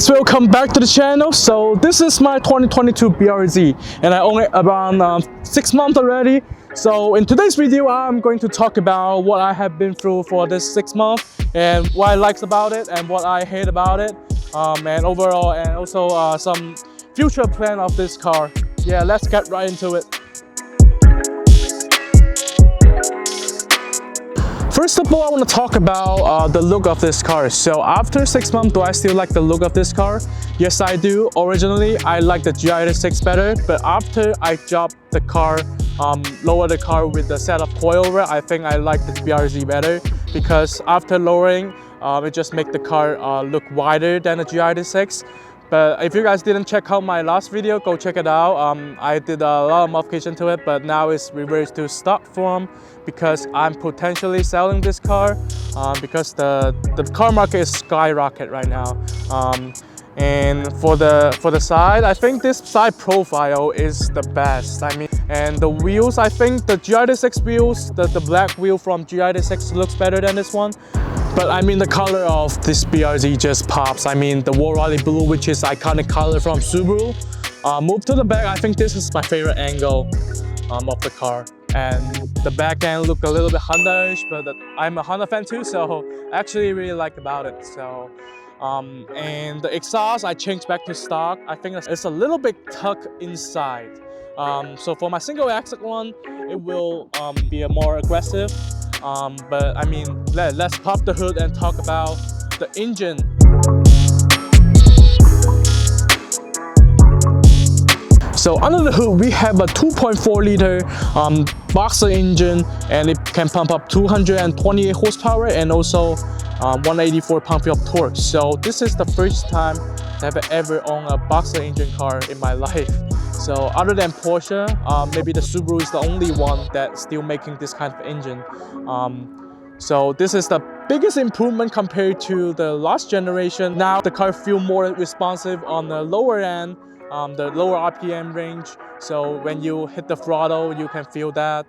guys, welcome back to the channel. So this is my 2022 BRZ and I own it around 6 months already. So in today's video I'm going to talk about what I have been through for this 6 months and what I like about it and what I hate about it, and overall, and also some future plan of this car. Yeah, let's get right into it. First of all, I want to talk about the look of this car. So after 6 months, do I still like the look of this car? Yes, I do. Originally, I liked the GR86 better, but after I dropped the car, lower the car with the set of coilover, I think I like the BRZ better, because after lowering, it just makes the car look wider than the GR86. But if you guys didn't check out my last video, go check it out. I did a lot of modification to it, but now it's reversed to stock form because I'm potentially selling this car because the car market is skyrocket right now. And for the side, I think this side profile is the best. I mean, and the wheels, I think the GR86 wheels, the black wheel from GR86 looks better than this one. But I mean, the color of this BRZ just pops. I mean, the War Raleigh blue, which is iconic color from Subaru. Move to the back, I think this is my favorite angle of the car. And the back end look a little bit Honda-ish, but I'm a Honda fan too, so I actually really like about it. So, and the exhaust, I changed back to stock. I think it's a little bit tucked inside. So for my single axle one, it will be a more aggressive. But I mean, let's pop the hood and talk about the engine. So under the hood, we have a 2.4 liter boxer engine, and it can pump up 228 horsepower and also 184 pound-feet of torque. So this is the first time that I've ever owned a boxer engine car in my life. So other than Porsche, maybe the Subaru is the only one that's still making this kind of engine. So this is the biggest improvement compared to the last generation. Now the car feels more responsive on the lower end, the lower RPM range. So when you hit the throttle, you can feel that.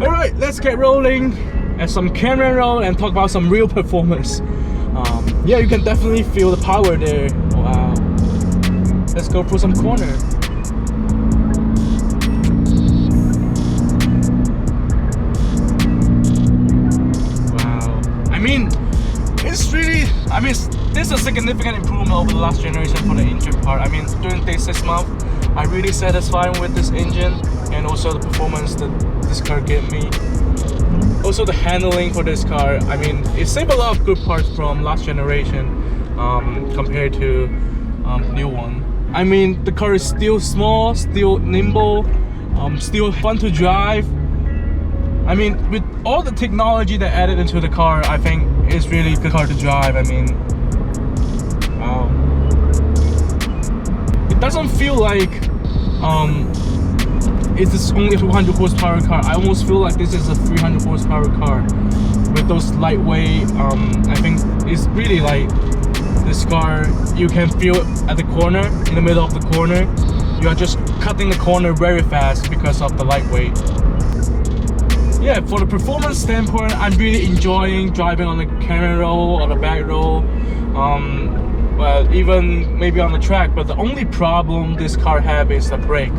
All right, let's get rolling at some camera roll and talk about some real performance. Yeah, you can definitely feel the power there. Wow. Let's go through some corner. Wow. I mean, it's really, this is a significant improvement over the last generation for the engine part. I mean, during day 6 months, I'm really satisfied with this engine and also the performance that this car gave me. Also the handling for this car, I mean, it saved a lot of good parts from last generation compared to new one. I mean, the car is still small, still nimble, still fun to drive. I mean, with all the technology that added into the car, I think it's really a good car to drive. I mean, wow. It doesn't feel like it's only a 200 horsepower car. I almost feel like this is a 300 horsepower car with those lightweight. I think it's really light. This car, you can feel it at the corner, in the middle of the corner. You are just cutting the corner very fast because of the lightweight. Yeah, for the performance standpoint, I'm really enjoying driving on the camera roll or the back roll. But even maybe on the track. But the only problem this car has is the brake.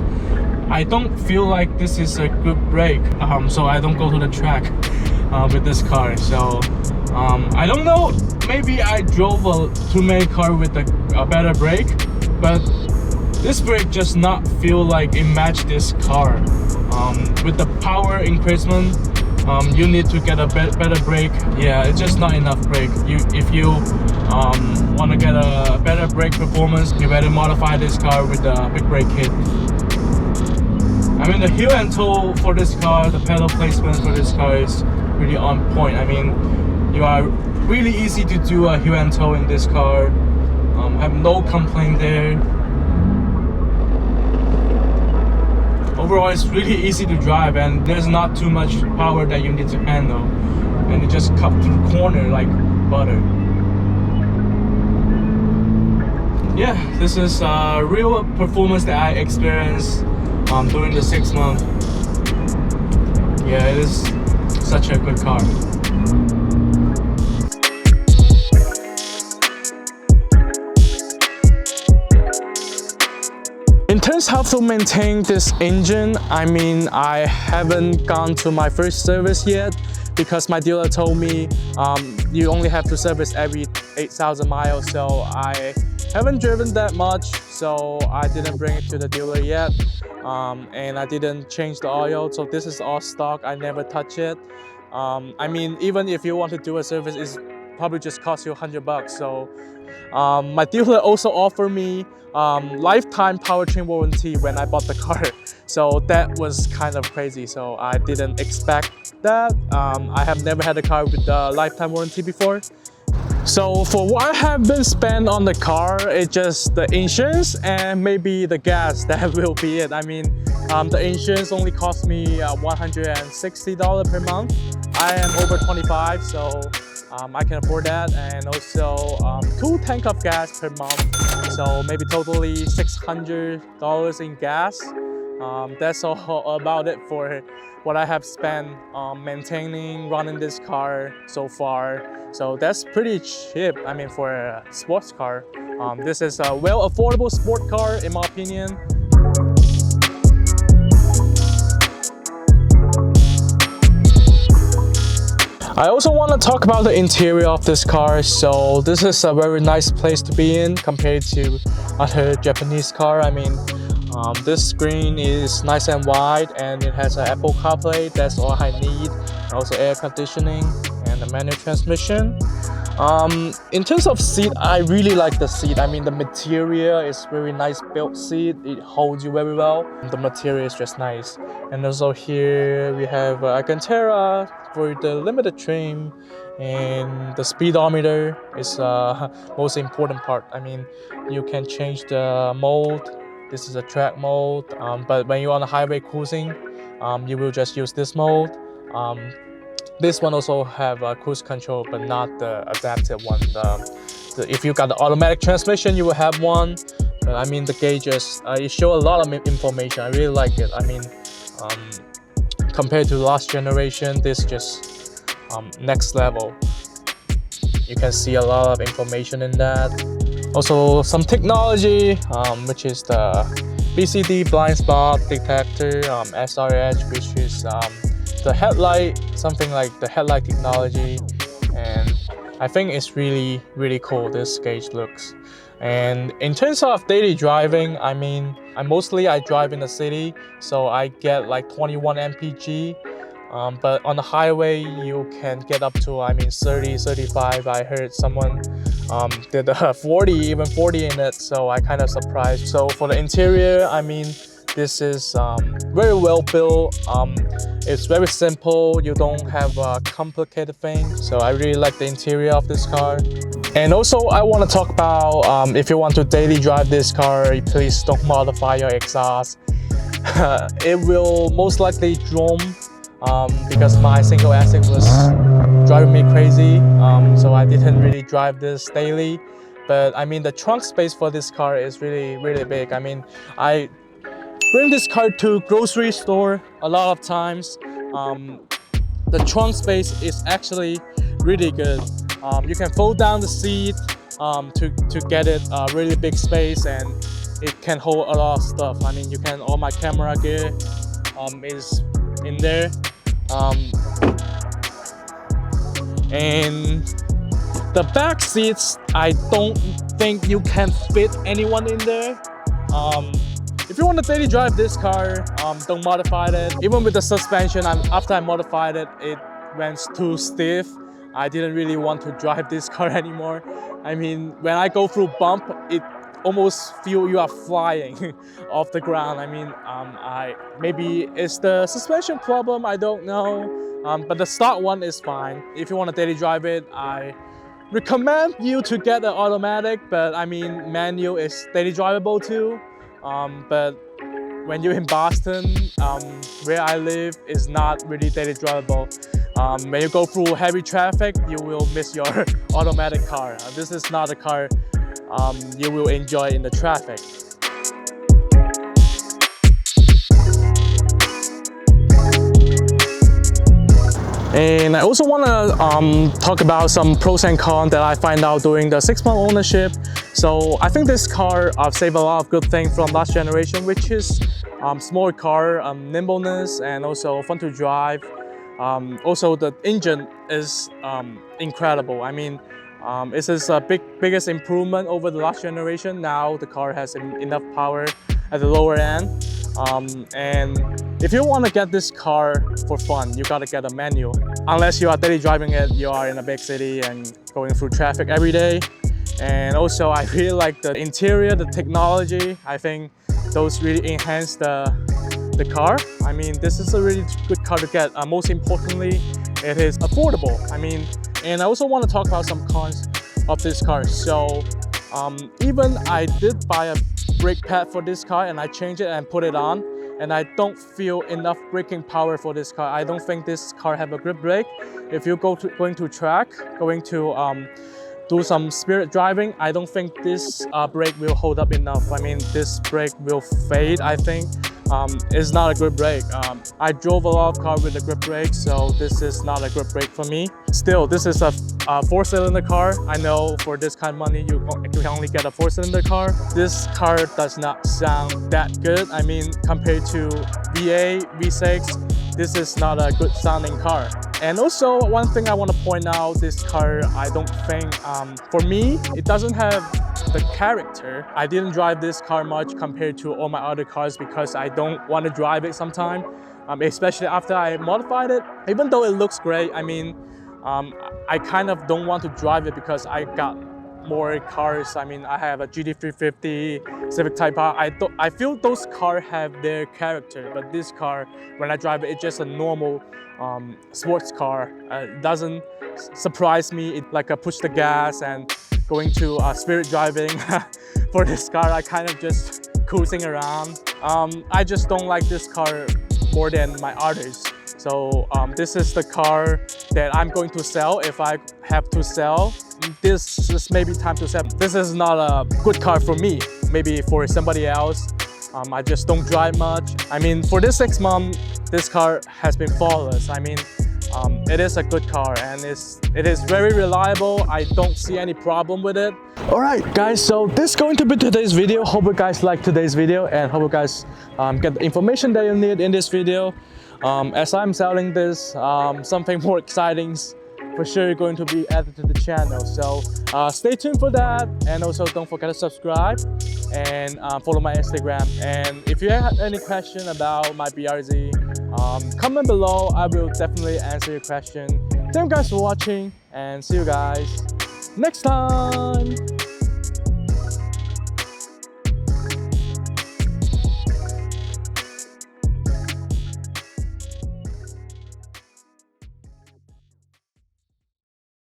I don't feel like this is a good brake, so I don't go to the track with this car. So I don't know, maybe I drove a too many car with a better brake, but this brake just not feel like it matched this car. With the power increasement, you need to get a better brake. Yeah, it's just not enough brake. If you want to get a better brake performance, you better modify this car with a big brake kit. I mean, the heel and toe for this car, the pedal placement for this car is really on point. I mean, you are really easy to do a heel and toe in this car. I have no complaint there. Overall, it's really easy to drive and there's not too much power that you need to handle. And it just cuts through the corner like butter. Yeah, this is a real performance that I experienced during the 6 months. Yeah, it is such a good car. In terms of how to maintain this engine, I mean, I haven't gone to my first service yet because my dealer told me you only have to service every 8,000 miles. So I haven't driven that much, so I didn't bring it to the dealer yet. And I didn't change the oil, so this is all stock. I never touch it. I mean, even if you want to do a service, it's probably just cost you $100. So my dealer also offered me lifetime powertrain warranty when I bought the car. So that was kind of crazy. So I didn't expect that. I have never had a car with a lifetime warranty before. So for what I have been spent on the car, it's just the insurance and maybe the gas. That will be it. I mean, the insurance only cost me $160 per month. I am over 25, so I can afford that, and also 2 tanks of gas per month, so maybe totally $600 in gas. That's all about it for what I have spent maintaining, running this car so far. So that's pretty cheap, I mean, for a sports car. This is a well affordable sport car in my opinion. I also want to talk about the interior of this car. So this is a very nice place to be in compared to other Japanese car. I mean, this screen is nice and wide, and it has an Apple CarPlay. That's all I need. Also air conditioning and a manual transmission. In terms of seat, I really like the seat. I mean, the material is very nice built seat. It holds you very well. The material is just nice. And also here we have Alcantara for the limited trim, and the speedometer is most important part. I mean, you can change the mode. This is a track mode, but when you're on the highway cruising, you will just use this mode. This one also have cruise control, but not the adaptive one. If you got the automatic transmission, you will have one. But I mean, the gauges, it show a lot of information. I really like it. I mean, compared to last generation, this just next level. You can see a lot of information in that. Also some technology, which is the BCD blind spot detector, SRH, which is the headlight, something like the headlight technology. And I think it's really cool, this gauge looks. And in terms of daily driving, I mean, I drive in the city, so I get like 21 mpg. But on the highway, you can get up to, I mean, 30, 35. I heard someone did 40, even 40 in it, so I kind of surprised. So for the interior, I mean, this is very well built. It's very simple. You don't have complicated things. So I really like the interior of this car. And also, I want to talk about if you want to daily drive this car, please don't modify your exhaust. It will most likely drum because my single axle was driving me crazy. So I didn't really drive this daily. But I mean, the trunk space for this car is really big. I mean, I bring this car to grocery store a lot of times. The trunk space is actually really good. You can fold down the seat to get it really big space, and it can hold a lot of stuff. I mean, you can, all my camera gear is in there. And the back seats, I don't think you can fit anyone in there. If you want to daily drive this car, don't modify it. Even with the suspension, after I modified it, it went too stiff. I didn't really want to drive this car anymore. I mean, when I go through bump, it almost feel you are flying off the ground. I mean, maybe it's the suspension problem, I don't know. But the stock one is fine. If you want to daily drive it, I recommend you to get an automatic, but I mean, manual is daily drivable too. But when you're in Boston, where I live, is not really daily drivable. When you go through heavy traffic, you will miss your automatic car. This is not a car you will enjoy in the traffic. And I also want to talk about some pros and cons that I find out during the 6-month ownership. So I think this car saved a lot of good things from last generation, which is small car, nimbleness, and also fun to drive. Also, the engine is incredible. I mean, this is a biggest improvement over the last generation. Now the car has enough power at the lower end. And if you want to get this car for fun, you gotta get a manual. Unless you are daily driving it, you are in a big city and going through traffic every day. And also, I really like the interior, the technology. I think those really enhance the car. I mean, this is a really good car to get. Most importantly, it is affordable. I mean, and I also want to talk about some cons of this car. So even I did buy a brake pad for this car and I changed it and put it on, and I don't feel enough braking power for this car. I don't think this car have a grip brake. If you going to track, going to do some spirit driving, I don't think this brake will hold up enough. I mean, this brake will fade, I think. It's not a grip brake. I drove a lot of cars with a grip brake, so this is not a grip brake for me. Still, this is a 4-cylinder car. I know for this kind of money, you can only get a 4-cylinder car. This car does not sound that good. I mean, compared to V8, V6, this is not a good sounding car. And also, one thing I want to point out, this car, I don't think, for me, it doesn't have the character. I didn't drive this car much compared to all my other cars because I don't want to drive it sometime, especially after I modified it. Even though it looks great, I mean, I kind of don't want to drive it because I got more cars. I mean, I have a GT350, Civic Type R. I feel those cars have their character, but this car, when I drive it, it's just a normal sports car. It doesn't surprise me. It like I push the gas and going to spirit driving. For this car, I kind of just cruising around. I just don't like this car more than my others. So this is the car that I'm going to sell if I have to sell. This is maybe time to sell. This is not a good car for me. Maybe for somebody else. I just don't drive much. I mean, for this 6 months, this car has been flawless. I mean, it is a good car and it is very reliable. I don't see any problem with it. Alright guys, so this is going to be today's video. Hope you guys like today's video and hope you guys get the information that you need in this video. As I'm selling this, something more exciting for sure going to be added to the channel. So stay tuned for that, and also don't forget to subscribe and follow my Instagram. And if you have any question about my BRZ, comment below. I will definitely answer your question. Thank you guys for watching and see you guys next time.